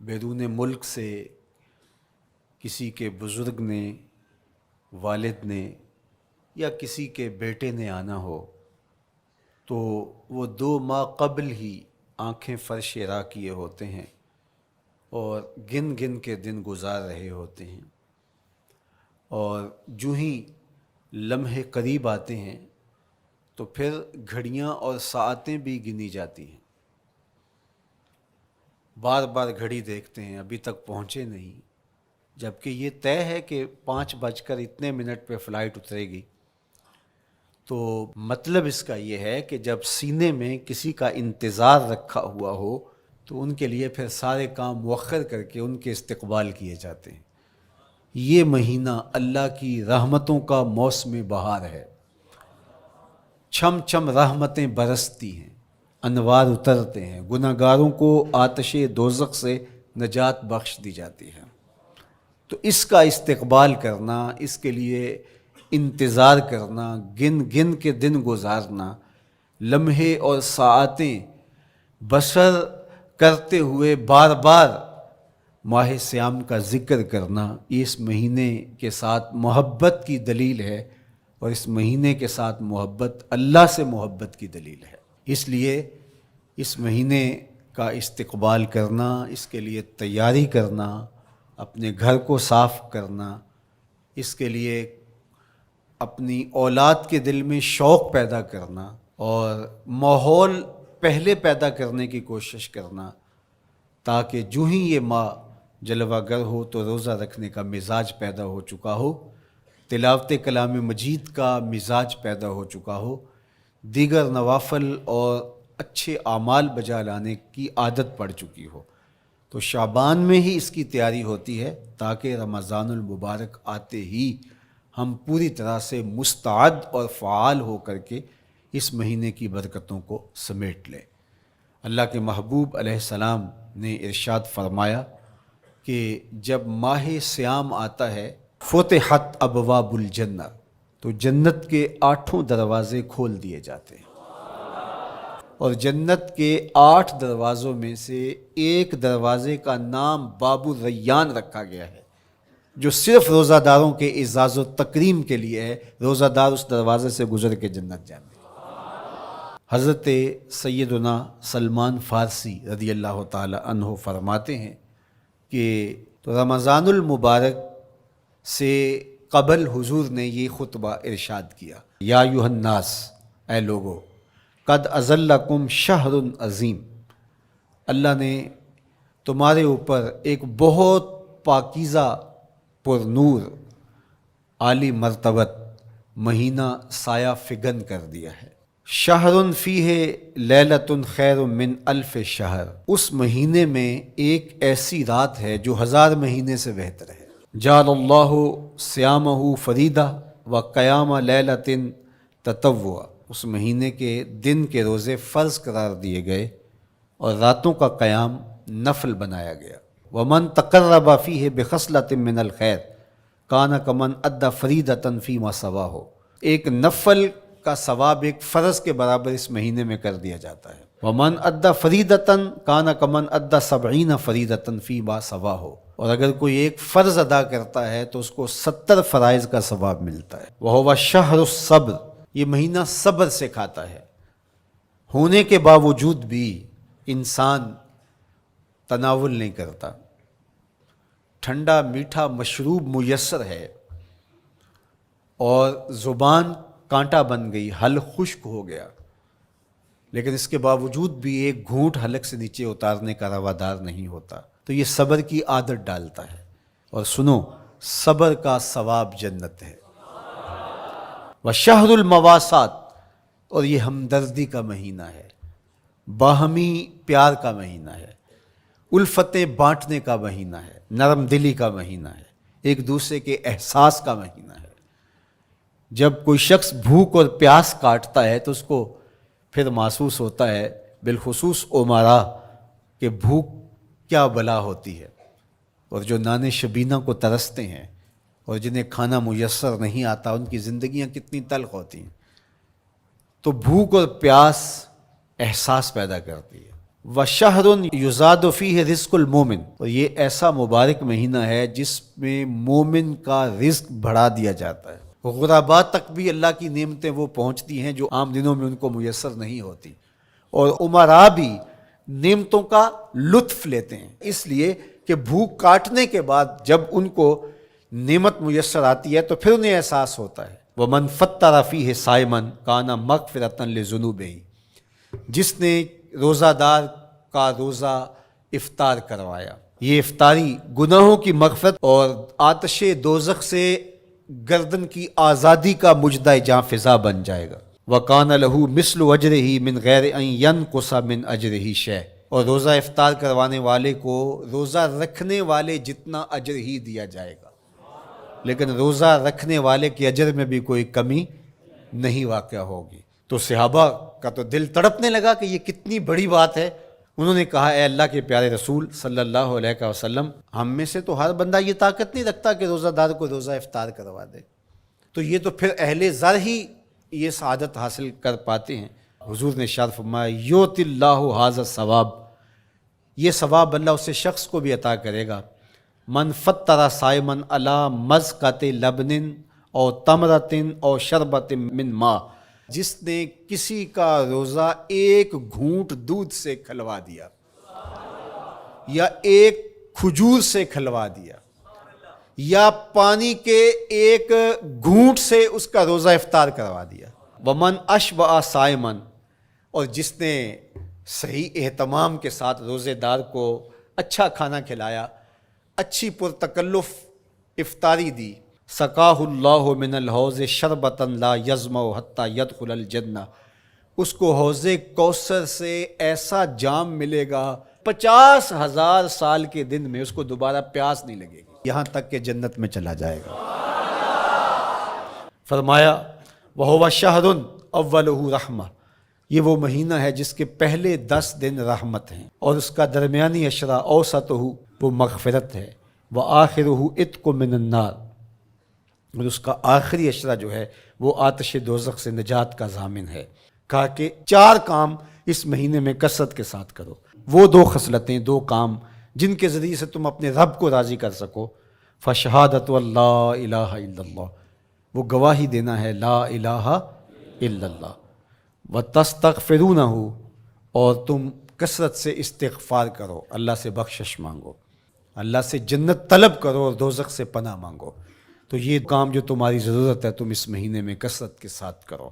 بیرون ملک سے کسی کے بزرگ نے، والد نے یا کسی کے بیٹے نے آنا ہو تو وہ 2 ماہ قبل ہی آنکھیں فرش راہ کیے ہوتے ہیں اور گن گن کے دن گزار رہے ہوتے ہیں، اور جو ہی لمحے قریب آتے ہیں تو پھر گھڑیاں اور ساعتیں بھی گنی جاتی ہیں۔ بار بار گھڑی دیکھتے ہیں، ابھی تک پہنچے نہیں، جبکہ یہ طے ہے کہ 5:02 پہ فلائٹ اترے گی۔ تو مطلب اس کا یہ ہے کہ جب سینے میں کسی کا انتظار رکھا ہوا ہو تو ان کے لیے پھر سارے کام مؤخر کر کے ان کے استقبال کیے جاتے ہیں۔ یہ مہینہ اللہ کی رحمتوں کا موسم بہار ہے، چھم چھم رحمتیں برستی ہیں، انوار اترتے ہیں، گناہ گاروں کو آتش دوزخ سے نجات بخش دی جاتی ہے۔ تو اس کا استقبال کرنا، اس کے لیے انتظار کرنا، گن گن کے دن گزارنا، لمحے اور ساعتیں بسر کرتے ہوئے بار بار ماہ سیام کا ذکر کرنا، یہ اس مہینے کے ساتھ محبت کی دلیل ہے، اور اس مہینے کے ساتھ محبت اللہ سے محبت کی دلیل ہے۔ اس لیے اس مہینے کا استقبال کرنا، اس کے لیے تیاری کرنا، اپنے گھر کو صاف کرنا، اس کے لیے اپنی اولاد کے دل میں شوق پیدا کرنا اور ماحول پہلے پیدا کرنے کی کوشش کرنا، تاکہ جو ہی یہ ماہ جلوہ گر ہو تو روزہ رکھنے کا مزاج پیدا ہو چکا ہو، تلاوت کلام مجید کا مزاج پیدا ہو چکا ہو، دیگر نوافل اور اچھے اعمال بجا لانے کی عادت پڑ چکی ہو۔ تو شعبان میں ہی اس کی تیاری ہوتی ہے تاکہ رمضان المبارک آتے ہی ہم پوری طرح سے مستعد اور فعال ہو کر کے اس مہینے کی برکتوں کو سمیٹ لیں۔ اللہ کے محبوب علیہ السلام نے ارشاد فرمایا کہ جب ماہ سیام آتا ہے فتحت ابواب الجنہ، تو جنت کے 8 دروازے کھول دیے جاتے ہیں، اور جنت کے 8 دروازوں میں سے ایک دروازے کا نام باب الریان رکھا گیا ہے، جو صرف روزہ داروں کے اعزاز و تکریم کے لیے ہے۔ روزہ دار اس دروازے سے گزر کے جنت جانے۔ حضرت سیدنا سلمان فارسی رضی اللہ تعالی عنہ فرماتے ہیں کہ تو رمضان المبارک سے قبل حضور نے یہ خطبہ ارشاد کیا، یا ایھا الناس، اے لوگو، قد اظلکم شہر عظیم، اللہ نے تمہارے اوپر ایک بہت پاکیزہ، پر نور، عالی مرتبت مہینہ سایہ فگن کر دیا ہے۔ شہر فیہ لیلۃ خیر من الف شہر، اس مہینے میں ایک ایسی رات ہے جو 1000 مہینے سے بہتر ہے۔ جعل اللہ صیامہ فریدہ و قیام لیلۃ تطوع، اس مہینے کے دن کے روزے فرض قرار دیے گئے اور راتوں کا قیام نفل بنایا گیا۔ ومن تقرب فیہ بخصلۃ من الخیر کان کمن ادی فریدۃ فیما سواہ، ایک نفل کا ثواب ایک فرض کے برابر اس مہینے میں کر دیا جاتا ہے۔ ومن ادی فریدۃ کان کمن ادی 70 فریدۃ فیما سواہ، اور اگر کوئی ایک فرض ادا کرتا ہے تو اس کو 70 فرائض کا ثواب ملتا ہے۔ وہو شہر الصبر، یہ مہینہ صبر سکھاتا ہے، ہونے کے باوجود بھی انسان تناول نہیں کرتا۔ ٹھنڈا میٹھا مشروب میسر ہے اور زبان کانٹا بن گئی، حلق خشک ہو گیا، لیکن اس کے باوجود بھی ایک گھونٹ حلق سے نیچے اتارنے کا روادار نہیں ہوتا، تو یہ صبر کی عادت ڈالتا ہے۔ اور سنو، صبر کا ثواب جنت ہے۔ وشہر المواسات، اور یہ ہمدردی کا مہینہ ہے، باہمی پیار کا مہینہ ہے، الفتیں بانٹنے کا مہینہ ہے، نرم دلی کا مہینہ ہے، ایک دوسرے کے احساس کا مہینہ ہے۔ جب کوئی شخص بھوک اور پیاس کاٹتا ہے تو اس کو پھر محسوس ہوتا ہے، بالخصوص امراء، کہ بھوک کیا بلا ہوتی ہے، اور جو نان شبینہ کو ترستے ہیں اور جنہیں کھانا میسر نہیں آتا، ان کی زندگیاں کتنی تلخ ہوتی ہیں۔ تو بھوک اور پیاس احساس پیدا کرتی ہے، وَشَهْرٌ يُزَادُ فِيهِ رِزْقُ الْمُؤْمِنِ، اور یہ ایسا مبارک مہینہ ہے جس میں مومن کا رزق بڑھا دیا جاتا ہے، غرباء تک بھی اللہ کی نعمتیں وہ پہنچتی ہیں جو عام دنوں میں ان کو میسر نہیں ہوتی، اور امراء بھی نعمتوں کا لطف لیتے ہیں، اس لیے کہ بھوک کاٹنے کے بعد جب ان کو نعمت میسر آتی ہے تو پھر انہیں احساس ہوتا ہے۔ وَمَنْ فَطَّرَ فِيهِ صَائِمًا كَانَ مَغْفِرَةً لِذُنُوبِهِ، جس نے روزہ دار کا روزہ افطار کروایا، یہ افطاری گناہوں کی مغفرت اور آتش دوزخ سے گردن کی آزادی کا مجدہ جاں فضا بن جائے گا۔ وَقَانَ لَهُ مِثْلُ أَجْرِهِ مِنْ غَيْرِ أَنْ يَنْقُصَ مِنْ أَجْرِهِ شَيْءٌ، اور روزہ افطار کروانے والے کو روزہ رکھنے والے جتنا اجر ہی دیا جائے گا، لیکن روزہ رکھنے والے کے اجر میں بھی کوئی کمی نہیں واقع ہوگی۔ تو صحابہ کا تو دل تڑپنے لگا کہ یہ کتنی بڑی بات ہے۔ انہوں نے کہا اے اللہ کے پیارے رسول صلی اللہ علیہ وسلم، ہم میں سے تو ہر بندہ یہ طاقت نہیں رکھتا کہ روزہ دار کو روزہ افطار کروا دے، تو یہ تو پھر اہل زر ہی یہ سعادت حاصل کر پاتے ہیں۔ حضور نے ارشاد فرمایا یؤت اللہ ھذا الثواب، یہ ثواب اللہ اسے شخص کو بھی عطا کرے گا۔ من فطر صائما علی مزقۃ لبن او تمرۃ او شربۃ من ماء، جس نے کسی کا روزہ ایک گھونٹ دودھ سے کھلوا دیا یا ایک کھجور سے کھلوا دیا یا پانی کے ایک گھونٹ سے اس کا روزہ افطار کروا دیا۔ ومن اشبع صائما، اور جس نے صحیح اہتمام کے ساتھ روزے دار کو اچھا کھانا کھلایا، اچھی پرتکلف افطاری دی، سقاہ اللہ من الحوض شربتا لا یظمأ حتی یدخل الجنہ، اس کو حوض کوثر سے ایسا جام ملے گا 50,000 سال کے دن میں اس کو دوبارہ پیاس نہیں لگے گی، یہاں تک کہ جنت میں چلا جائے گا۔ فرمایا وَهُوَ شَهْرٌ أَوَّلُهُ رَحْمَةٌ، یہ وہ مہینہ ہے جس کے پہلے 10 دن رحمت ہیں، اور اس کا درمیانی عشرہ اوسطہ وہ مغفرت ہے، وآخرہ عتق من النار، اور اس کا آخری عشرہ جو ہے وہ آتش دوزخ سے نجات کا ضامن ہے۔ کہا کہ 4 کام اس مہینے میں کثرت کے ساتھ کرو، وہ 2 خصلتیں، 2 کام جن کے ذریعے سے تم اپنے رب کو راضی کر سکو۔ فشہادت اللہ الہ الا اللہ، وہ گواہی دینا ہے لا الہ الا اللہ، وتستغفرونہ، اور تم کثرت سے استغفار کرو، اللہ سے بخشش مانگو، اللہ سے جنت طلب کرو اور دوزخ سے پناہ مانگو۔ تو یہ کام جو تمہاری ضرورت ہے تم اس مہینے میں کثرت کے ساتھ کرو۔